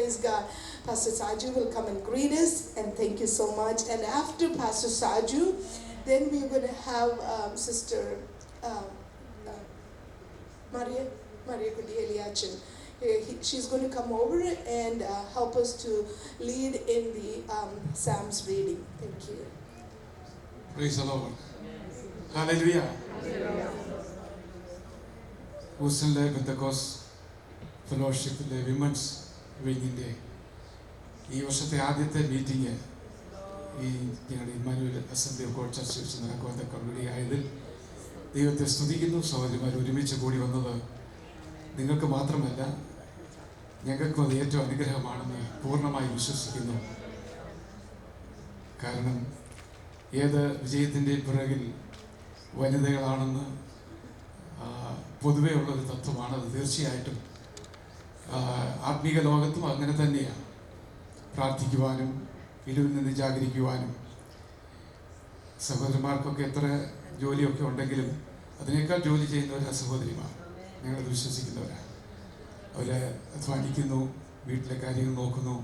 Praise God. Pastor Saju will come and greet us, and thank you so much. And after Pastor Saju, then we're going to have Sister Maria Kuti Eliachin. She's going to come over and help us to lead in the Psalms reading. Thank you. Praise the Lord. Hallelujah. ഹൂസ്റ്റണിലെ Pentecost ഫെലോഷിപ്പിലെ women's വിങ്ങിൻ്റെ ഈ വർഷത്തെ ആദ്യത്തെ meeting ഈ ഞങ്ങളുടെ Immanuel Assembly of God church വെച്ച് നടക്കുവാനൊക്കെ റെഡിയായതിൽ ദൈവത്തെ സ്തുതിക്കുന്നു. സഹോദരിമാർ ഒരുമിച്ച് കൂടി വന്നത് നിങ്ങൾക്ക് മാത്രമല്ല, ഞങ്ങൾക്കും അത് ഏറ്റവും അനുഗ്രഹമാണെന്ന് പൂർണ്ണമായി വിശ്വസിക്കുന്നു. കാരണം ഏത് വിജയത്തിൻ്റെ പിറകിൽ വനിതകളാണെന്ന് പൊതുവേ ഉള്ളൊരു തത്വമാണ്. അത് തീർച്ചയായിട്ടും ആത്മീക ലോകത്തും അങ്ങനെ തന്നെയാണ്. പ്രാർത്ഥിക്കുവാനും ഇരുവിൽ നിന്ന് ജാഗരിക്കുവാനും സഹോദരന്മാർക്കൊക്കെ എത്ര ജോലിയൊക്കെ ഉണ്ടെങ്കിലും അതിനേക്കാൾ ജോലി ചെയ്യുന്നവരാണ് സഹോദരിമാർ. ഞങ്ങളത് വിശ്വസിക്കുന്നവരാണ്. അവർ അധ്വാനിക്കുന്നു, വീട്ടിലെ കാര്യങ്ങൾ നോക്കുന്നു,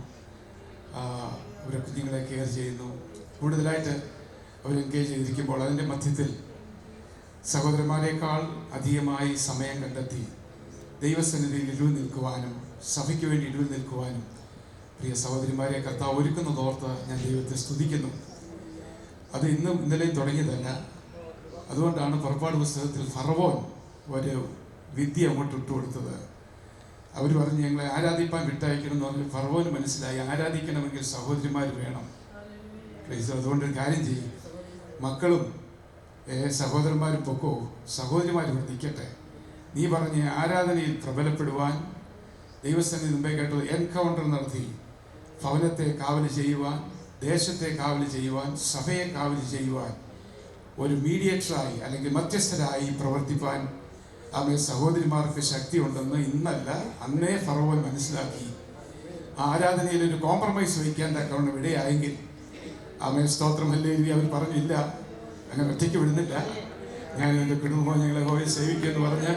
അവരെ കുഞ്ഞുങ്ങളെ കെയർ ചെയ്യുന്നു. കൂടുതലായിട്ട് അവർ എൻഗേജ് ചെയ്തിരിക്കുമ്പോൾ അതിൻ്റെ മധ്യത്തിൽ സഹോദരന്മാരെക്കാൾ അധികമായി സമയം കണ്ടെത്തി ദൈവസന്നിധിയിൽ ഇടിവ് നിൽക്കുവാനും സഭയ്ക്ക് വേണ്ടി ഇടിവ് നിൽക്കുവാനും പ്രിയ സഹോദരിമാരെ കർത്താവ് ഒരുക്കുന്നതോർത്ത് ഞാൻ ദൈവത്തെ സ്തുതിക്കുന്നു. അത് ഇന്നും ഇന്നലെയും തുടങ്ങിയതല്ല. അതുകൊണ്ടാണ് പുറപ്പാട് പുസ്തകത്തിൽ ഫറവോൻ ഒരു വിദ്യ അങ്ങോട്ട് ഇട്ടുകൊടുത്തത്. അവർ പറഞ്ഞ് ഞങ്ങളെ ആരാധിപ്പാൻ വിട്ടയക്കണം എന്ന് പറഞ്ഞ് ഫറവോന് മനസ്സിലായി ആരാധിക്കണമെങ്കിൽ സഹോദരിമാർ വേണം. അതുകൊണ്ടൊരു കാര്യം ചെയ്യും, മക്കളും സഹോദരന്മാരും പൊക്കോ, സഹോദരിമാർ ഇവിടെ നിൽക്കട്ടെ. നീ പറഞ്ഞ് ആരാധനയിൽ പ്രബലപ്പെടുവാൻ ദൈവസന്നിധി മുമ്പേ കേട്ടത് എൻകൗണ്ടർ നടത്തി ഭവനത്തെ കാവൽ ചെയ്യുവാൻ, ദേശത്തെ കാവൽ ചെയ്യുവാൻ, സഭയെ കാവൽ ചെയ്യുവാൻ ഒരു മീഡിയേറ്ററായി അല്ലെങ്കിൽ മധ്യസ്ഥരായി പ്രവർത്തിപ്പാൻ ആമേ സഹോദരിമാർക്ക് ശക്തിയുണ്ടെന്ന് ഇന്നല്ല അന്നേ ഫറവോൻ മനസ്സിലാക്കി. ആരാധനയിൽ ഒരു കോംപ്രമൈസ് വയ്ക്കാൻ തക്കവണ്ണം ഇടയായെങ്കിൽ ആമേ സ്തോത്രം ഹല്ലേലൂയ. അവർ പറഞ്ഞില്ല, അങ്ങനെ ഒറ്റയ്ക്ക് വിടുന്നില്ല, ഞാൻ എൻ്റെ കുടുംബം ഞങ്ങളെ ഹോയെ സേവിക്കുമെന്ന് പറഞ്ഞ്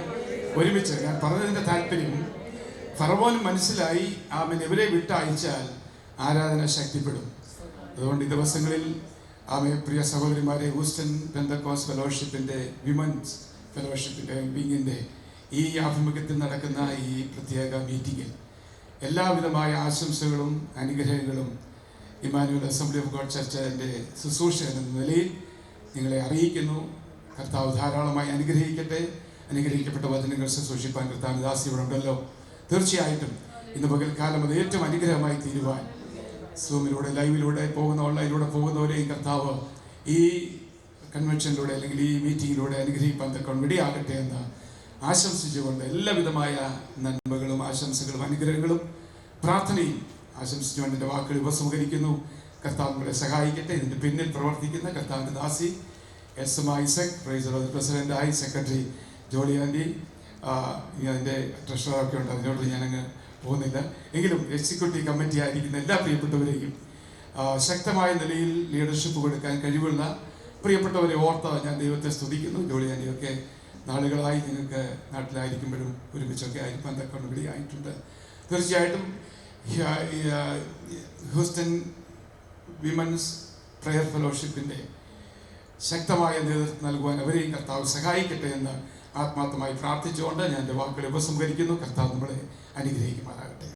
ഒരുമിച്ച്. ഞാൻ പറഞ്ഞതിൻ്റെ താല്പര്യം ഫറവോനും മനസ്സിലായി ആമൻ ഇവരെ വിട്ടയച്ചാൽ ആരാധന ശക്തിപ്പെടും. അതുകൊണ്ട് ഈ ദിവസങ്ങളിൽ ആമേ പ്രിയ സഹോദരിമാരെ ഹൂസ്റ്റൺ പെന്തക്കോസ്റ്റ് ഫെലോഷിപ്പിൻ്റെ വിമൻസ് ഫെലോഷിപ്പിൻ്റെ വിങ്ങിൻ്റെ ഈ ആഭിമുഖ്യത്തിൽ നടക്കുന്ന ഈ പ്രത്യേക മീറ്റിങ്ങിൽ എല്ലാവിധമായ ആശംസകളും അനുഗ്രഹങ്ങളും ഇമ്മാനുവൽ അസംബ്ലി ഓഫ് ഗോഡ് ചർച്ചിൻ്റെ ശുശ്രൂഷ എന്ന നിലയിൽ നിങ്ങളെ അറിയിക്കുന്നു. കർത്താവ് ധാരാളമായി അനുഗ്രഹിക്കട്ടെ. അനുഗ്രഹിക്കപ്പെട്ട വചനങ്ങൾ ശുശ്രൂഷിപ്പാൻ കർത്താവ് ദാസി ഇവിടെ ഉണ്ടല്ലോ. തീർച്ചയായിട്ടും ഇന്ന് പകൽക്കാലം അത് ഏറ്റവും അനുഗ്രഹമായി തീരുവാൻ സൂമിലൂടെ ലൈവിലൂടെ പോകുന്ന ഓൺലൈനിലൂടെ പോകുന്നവരെയും കർത്താവ് ഈ കൺവെൻഷനിലൂടെ അല്ലെങ്കിൽ ഈ മീറ്റിങ്ങിലൂടെ അനുഗ്രഹിപ്പാൻ തക്ക ഇടയാകട്ടെ എന്ന് ആശംസിച്ചുകൊണ്ട് എല്ലാവിധമായ നന്മകളും ആശംസകളും അനുഗ്രഹങ്ങളും പ്രാർത്ഥനയും ആശംസിച്ചുകൊണ്ട് എൻ്റെ വാക്കുകൾ ഉപസംഹരിക്കുന്നു. കർത്താവ് നമ്മളെ സഹായിക്കട്ടെ. ഇതിൻ്റെ പിന്നിൽ പ്രവർത്തിക്കുന്ന കർത്താവിൻ്റെ ദാസി എസ് ഐസക്, പ്രസിഡൻ്റായി സെക്രട്ടറി ജോളി ആൻറ്റി, അതിൻ്റെ ട്രഷററൊക്കെ ഉണ്ട്, അതിനോട് ഞാനങ്ങ് പോകുന്നില്ല. എങ്കിലും എക്സിക്യൂട്ടീവ് കമ്മിറ്റി ആയിരിക്കുന്ന എല്ലാ പ്രിയപ്പെട്ടവരെയും ശക്തമായ നിലയിൽ ലീഡർഷിപ്പ് കൊടുക്കാൻ കഴിവുള്ള പ്രിയപ്പെട്ടവരെ ഓർത്ത് ഞാൻ ദൈവത്തെ സ്തുതിക്കുന്നു. ജോളി ആൻറ്റിയൊക്കെ നാളുകളായി നിങ്ങൾക്ക് നാട്ടിലായിരിക്കുമ്പോഴും ഒരുമിച്ചൊക്കെ ആയിരിക്കാൻ തക്ക ഇടയായിട്ടുണ്ട്. തീർച്ചയായിട്ടും ഹൂസ്റ്റൺ വിമൻസ് പ്രയർ ഫെലോഷിപ്പിൻ്റെ ശക്തമായ നേതൃത്വം നൽകുവാൻ അവരെയും കർത്താവ് സഹായിക്കട്ടെ എന്ന് ആത്മാർത്ഥമായി പ്രാർത്ഥിച്ചുകൊണ്ട് ഞാൻ എൻ്റെ വാക്കുകളെ ഉപസംഹരിക്കുന്നു. കർത്താവ് നമ്മളെ അനുഗ്രഹിക്കുമാറാകട്ടെ.